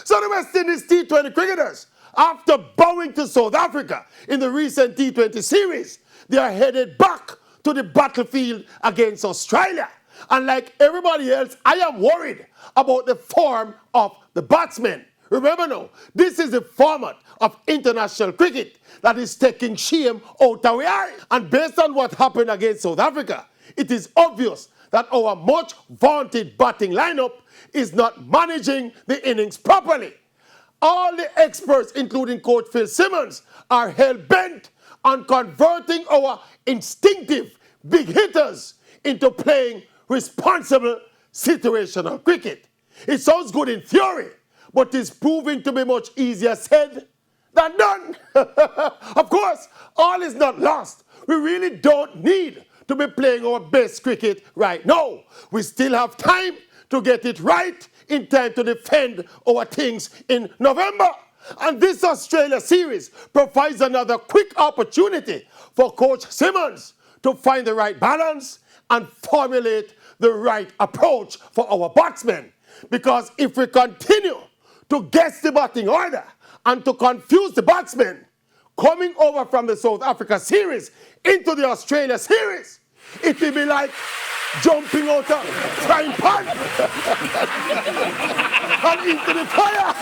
So the West Indies T20 cricketers, after bowing to South Africa in the recent T20 series, they are headed back to the battlefield against Australia. And like everybody else, I am worried about the form of the batsmen. Remember now, this is the format of international cricket that is taking shame out of our eye. And based on what happened against South Africa, it is obvious that our much vaunted batting lineup is not managing the innings properly. All the experts, including Coach Phil Simmons, are hell-bent on converting our instinctive big hitters into playing responsible situational cricket. It sounds good in theory, but it's proving to be much easier said than done. Of course, all is not lost. We really don't need to be playing our best cricket right now. We still have time to get it right in time to defend our things in November. And this Australia series provides another quick opportunity for Coach Simmons to find the right balance and formulate the right approach for our batsmen. Because if we continue to guess the batting order and to confuse the batsmen, coming over from the South Africa series into the Australia series, it will be like jumping out of frying pan and into the fire.